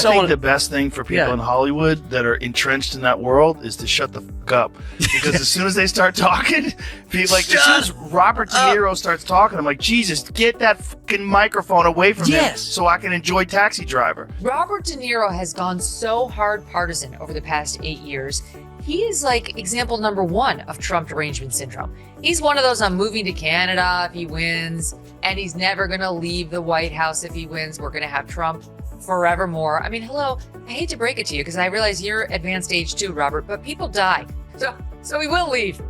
I think the best thing for people in Hollywood that are entrenched in that world is to shut the fuck up. Because as soon as they start talking, people as soon as Robert De Niro starts talking, I'm like, Jesus, get that fucking microphone away from him so I can enjoy Taxi Driver. Robert De Niro has gone so hard partisan over the past 8 years. He is like example number 1 of Trump derangement syndrome. He's one of those, I'm moving to Canada if he wins, and he's never going to leave the White House if he wins. We're going to have Trump forevermore. I mean, hello, I hate to break it to you because I realize you're advanced age too, Robert, but people die. So he will leave.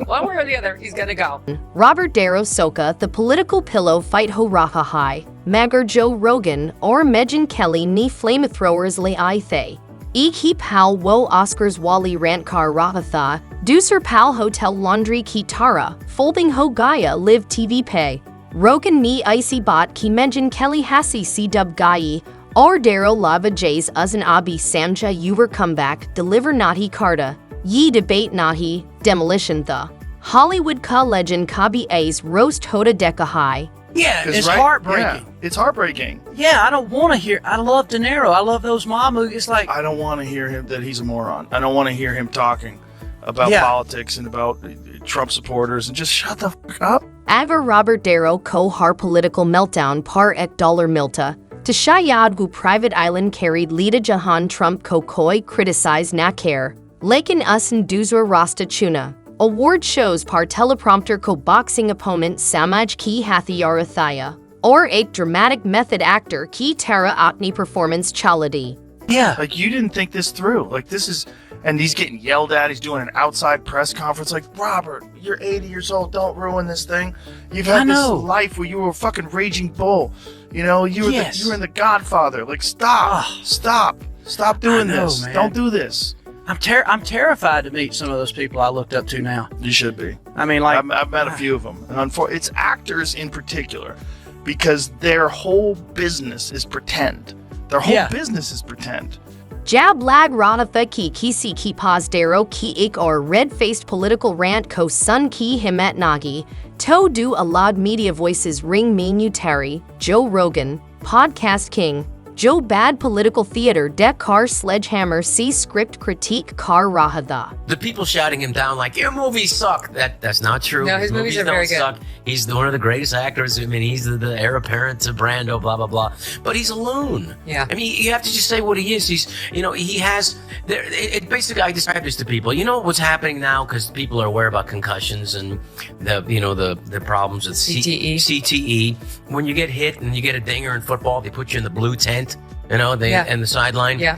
One way or the other, he's going to go. Robert Darrow Soka, the political pillow fight ho raha high, Magar Joe Rogan, or Megyn Kelly ni flamethrowers le ithe. Keep hal wo Oscars wali rant car rahatha, deucer pal hotel laundry ki tara, folding ho Gaia live TV pay. Rogan ni icy bot ki Megyn Kelly hasi c dub Gai, or Darrow lava jays us an abi sanja you comeback, deliver nahi karta, ye debate nahi, demolition the. Hollywood ka legend kabi ace roast hoda deka high. Yeah, it's heartbreaking. Yeah, it's heartbreaking. Yeah, I don't want to hear. I love De Niro. I love those mob movies. It's like I don't want to hear him that he's a moron. I don't want to hear him talking about politics and about Trump supporters, and just shut the fuck up. Ava Robert Darrow co-har political meltdown par ek dollar milta. To Shayad wu private island carried Lida Jahan Trump ko-koi criticized na care. Lakin us and duzur rasta chuna. Award shows par teleprompter co-boxing opponent Samaj ki Hathiyarathaya. Or a dramatic method actor ki Tara Atni performance chaladi. Yeah. Like, you didn't think this through. Like, this is... And he's getting yelled at. He's doing an outside press conference. Like, Robert, you're 80 years old. Don't ruin this thing. You've had this life where you were a fucking raging bull. You know, you were you were in The Godfather. Like, stop. Stop doing this. Man. Don't do this. I'm terrified to meet some of those people I looked up to now. You should be. I mean, like... I've met a few of them. And it's actors in particular. Because their whole business is pretend. Their whole business is pretend. Jab lag Ranatha ki kisi ki paz Darrow ki ik or red-faced political rant ko sun ki himet nagi. To do a lot media voices ring mean Terry, Joe Rogan, Podcast King, Joe Bad Political Theater Deck Car Sledgehammer C Script Critique Car Rahada. The people shouting him down like, your movies suck. That's not true. No, his movies are very good. Suck. He's one of the greatest actors. I mean, he's the heir apparent to Brando, blah, blah, blah. But he's a loon. Yeah. I mean, you have to just say what he is. He's, he has, basically, I describe this to people. You know what's happening now? Because people are aware about concussions and the problems with CTE. When you get hit and you get a dinger in football, they put you in the blue tent. And the sideline. Yeah.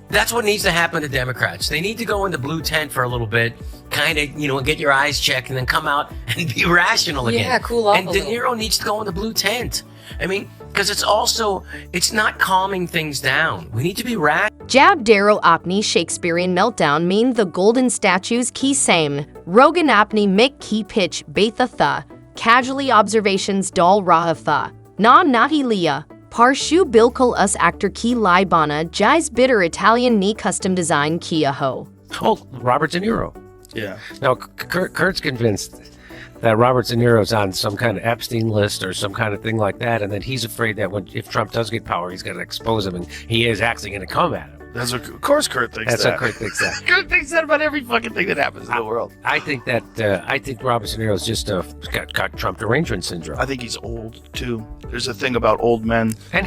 That's what needs to happen to Democrats. They need to go in the blue tent for a little bit, kind of, get your eyes checked and then come out and be rational again. Yeah, cool off. And De Niro needs to go in the blue tent. I mean, because it's not calming things down. We need to be rational. Jab Darrow Apni Shakespearean meltdown mean the golden statues key same. Rogan Apni Mick key pitch Betha tha. Casually observations dal rahatha. Na nahi liya. Parshu bilkul us actor ki libana jais bitter Italian ni custom design kia ho. Oh, Robert De Niro. Yeah. Now, Kurt's convinced that Robert De Niro's on some kind of Epstein list or some kind of thing like that, and then he's afraid that if Trump does get power, he's going to expose him, and he is actually going to come at him. Of course Kurt thinks that. That's what Kurt thinks that. Kurt thinks that about every fucking thing that happens in the world. I think Robert De Niro's just got Trump derangement syndrome. I think he's old, too. There's a thing about old men. And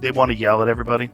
they want to yell at everybody.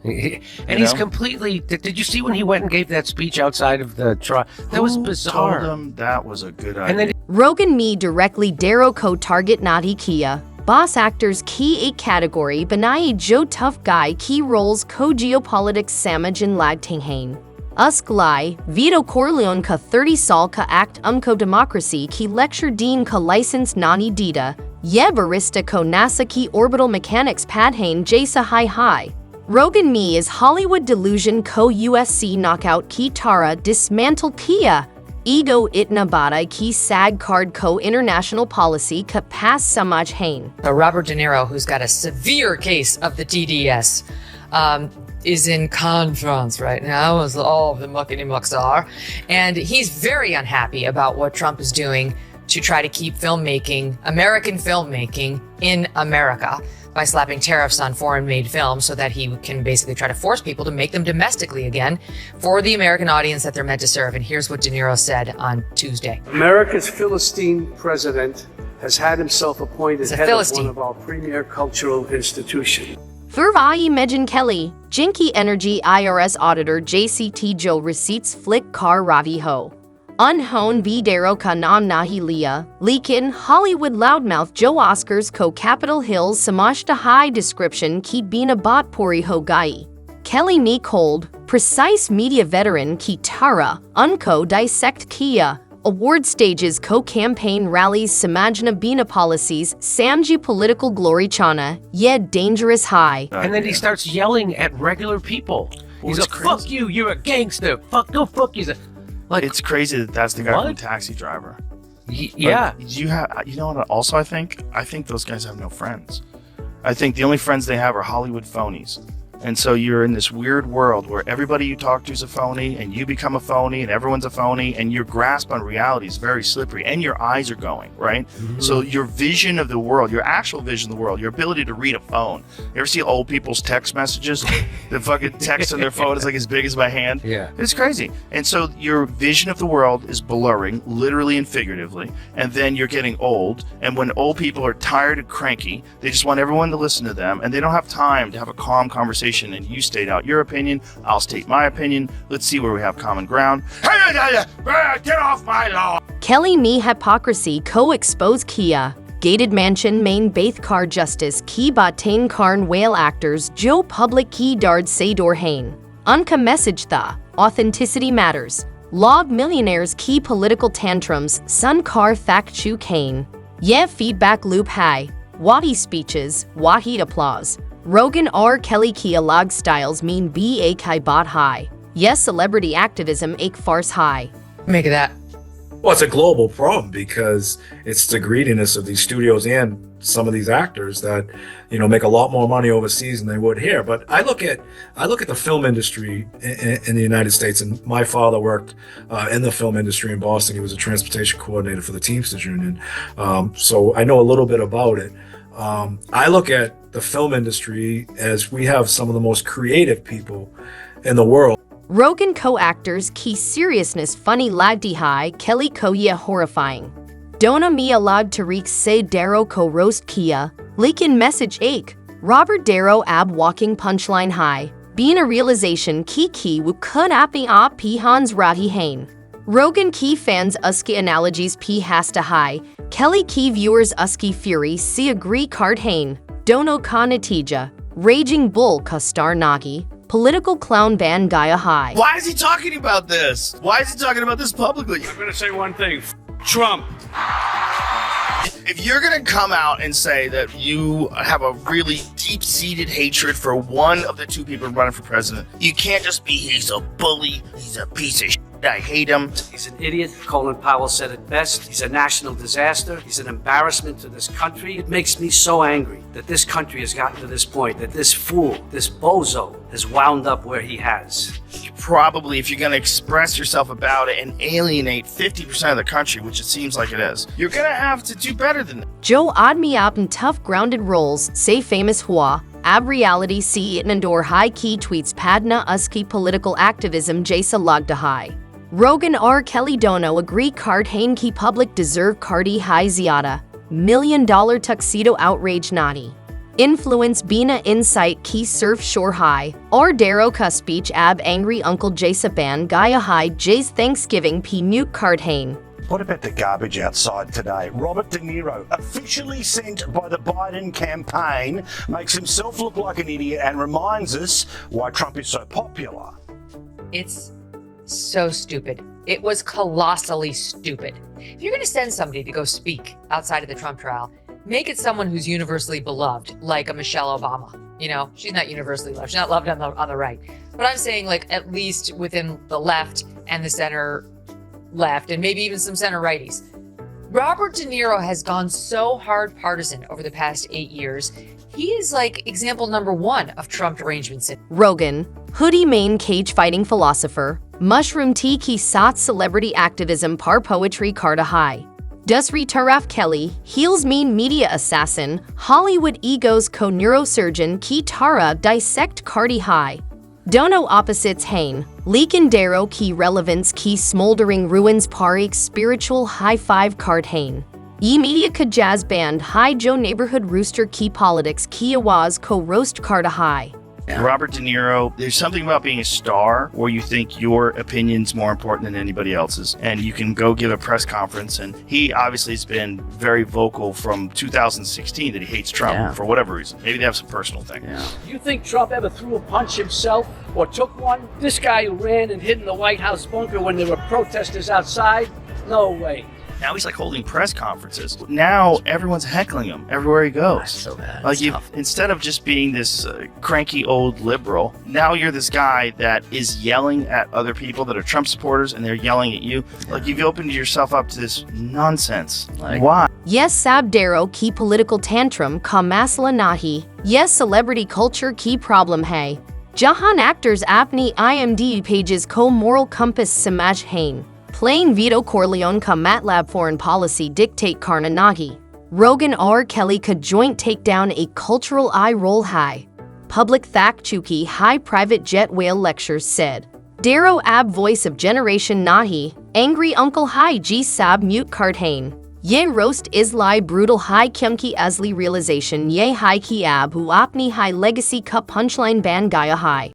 And he's completely... Did you see when he went and gave that speech outside of the trial? That was bizarre. Told him that was a good idea? And then Rogan me directly Darrow co-target nadi kia. Boss actors key 8 category Benai Joe tough guy key roles co geopolitics Samaj and lag tinghain. Usklai, Vito Corleone ka 30 sol ka act ko democracy ki lecture dean ka license nani dita. Yeb arista ko NASA ki orbital mechanics padhain jasa hi. Rogan me is Hollywood delusion co USC knockout ki tara dismantle kia. Ego itna bada ki sag card co international policy ka pass samaj hain. Robert De Niro, who's got a severe case of the TDS, is in conference right now, as all of the muckety-mucks are. And he's very unhappy about what Trump is doing to try to keep American filmmaking in America. by slapping tariffs on foreign-made films so that he can basically try to force people to make them domestically again for the American audience that they're meant to serve. And here's what De Niro said on Tuesday. America's Philistine president has had himself appointed head Philistine. of one of our premier cultural institutions. Rogan and Megyn Kelly, Jinky Energy IRS Auditor JCT Joe Receipts Flick Car Ravi Ho. Unhone Videro Ka Nam Nahi Leah, Leakin, Hollywood Loudmouth Joe Oscars Co Capitol Hills Samashta High Description Keet Bina Bot Pori Ho Gai. Kelly Me Cold, Precise Media Veteran Ki Tara, Unco Dissect Kia. Award stages co-campaign rallies Samajna Bina policies Samji political glory chana yet dangerous high. And then he starts yelling at regular people. He's like, fuck you, you're a gangster. Fuck, no, fuck you. Like, It's crazy that that's the guy what? from Taxi Driver. Yeah. Like, you know what? Also, I think those guys have no friends. I think the only friends they have are Hollywood phonies. And so you're in this weird world where everybody you talk to is a phony, and you become a phony, and everyone's a phony, and your grasp on reality is very slippery, and your eyes are going, right? Mm-hmm. So your vision of the world, your actual vision of the world, your ability to read a phone. You ever see old people's text messages? The fucking text on their phone is like as big as my hand. Yeah. It's crazy. And so your vision of the world is blurring, literally and figuratively, and then you're getting old, and when old people are tired and cranky, they just want everyone to listen to them, and they don't have time to have a calm conversation. And you state out your opinion, I'll state my opinion. Let's see where we have common ground. Get off my lawn! Kelly Me Hypocrisy Co-Expose Kia. Gated Mansion Main Baith Car Justice Ki Batain Karn Whale Actors Joe Public Ki Dard Sador Hain. Unka Message Tha. Authenticity Matters. Log Millionaires Key Political Tantrums Sun Car Fact Chu Kane. Yeah Feedback Loop High. Wahi Speeches, Wahi Applause. Rogan R. Kelly Kia Log Styles Mean B. A Kai Bot High. Yes, celebrity activism Ake Farce High. Make of that. Well, it's a global problem because it's the greediness of these studios and some of these actors that, make a lot more money overseas than they would here. But I look at the film industry in the United States, and my father worked in the film industry in Boston. He was a transportation coordinator for the Teamsters Union, so I know a little bit about it. I look at the film industry as we have some of the most creative people in the world. Rogan co-actors Key Seriousness Funny Lagdi High Kelly Koya Horrifying. Dona Mia Lag Tariq Se Darrow Co Roast Kia. Leakin Message Ake. Robert Darrow Ab Walking Punchline High. Being a realization Ki Wu Kun Apping Op P Hans Rahi Hain. Rogan Key fans Usky analogies P Hasta High. Kelly Key viewers Usky Fury See Agree Card Hain. Dono Kanatija. Raging Bull Kastar Nagi. Political clown band Gaia High. Why is he talking about this? Why is he talking about this publicly? I'm going to say one thing. Trump. If you're going to come out and say that you have a really deep-seated hatred for one of the two people running for president, you can't just be, he's a bully, he's a piece of shit, I hate him. He's an idiot. Colin Powell said it best. He's a national disaster. He's an embarrassment to this country. It makes me so angry that this country has gotten to this point, that this fool, this bozo, has wound up where he has. Probably, if you're going to express yourself about it and alienate 50% of the country, which it seems like it is, you're going to have to do better than that. Joe Odd Me Up in tough grounded roles, say famous Hua. Ab reality see it Nandor high key tweets Padna Usky political activism Jasa Lagda High. Rogan R. Kelly Dono agree card Hain Key public deserve Cardi High Ziada. $1 million tuxedo outrage naughty. Influence Bina Insight Key Surf Shore High. Or Darrow Ka Speech Ab Angry Uncle Jasa Ban Gaia High Jay's Thanksgiving P Nuke Card Hain. What about the garbage outside today? Robert De Niro, officially sent by the Biden campaign, makes himself look like an idiot and reminds us why Trump is so popular. It's so stupid. It was colossally stupid. If you're going to send somebody to go speak outside of the Trump trial, make it someone who's universally beloved, like a Michelle Obama. She's not universally loved. She's not loved on the right. But I'm saying, like, at least within the left and the center left, and maybe even some center righties. Robert De Niro has gone so hard partisan over the past 8 years. He is like example number 1 of Trump derangement syndrome. Rogan, hoodie main cage fighting philosopher. Mushroom tea ki sat celebrity activism par poetry carta high. Dusri Taraf Kelly, heels mean media assassin, Hollywood egos co-neurosurgeon ki Tara dissect Cardi High. Dono opposites Hain, Leakendero ki relevance ki smoldering ruins parik spiritual high five card Hain. Ye media ka jazz band high Joe neighborhood rooster ki politics ki awaz co roast Carda High. Robert De Niro, there's something about being a star where you think your opinion's more important than anybody else's, and you can go give a press conference, and he obviously has been very vocal from 2016 that he hates Trump for whatever reason. Maybe they have some personal thing. You think Trump ever threw a punch himself or took one? This guy who ran and hid in the White House bunker when there were protesters outside? No way. Now he's like holding press conferences. Now everyone's heckling him everywhere he goes. That's so bad. Like instead of just being this cranky old liberal, now you're this guy that is yelling at other people that are Trump supporters, and they're yelling at you. Like you've opened yourself up to this nonsense. Like why? Yes, Sabdero ki political tantrum ka masla nahi. Yes, celebrity culture ki problem hai. Jahan actors apni IMDb pages ko moral compass samaj hain. Playing Vito Corleone ka MATLAB foreign policy dictate Karnanagi. Rogan or Kelly could joint take down a cultural eye roll high. Public Thak Chuki high private jet whale lectures said. Darrow ab voice of generation nahi. Angry uncle high G sab mute card hain. Ye roast islai brutal high kyunki asli realization ye high ki ab hu apni high legacy ka punchline ban gaya high.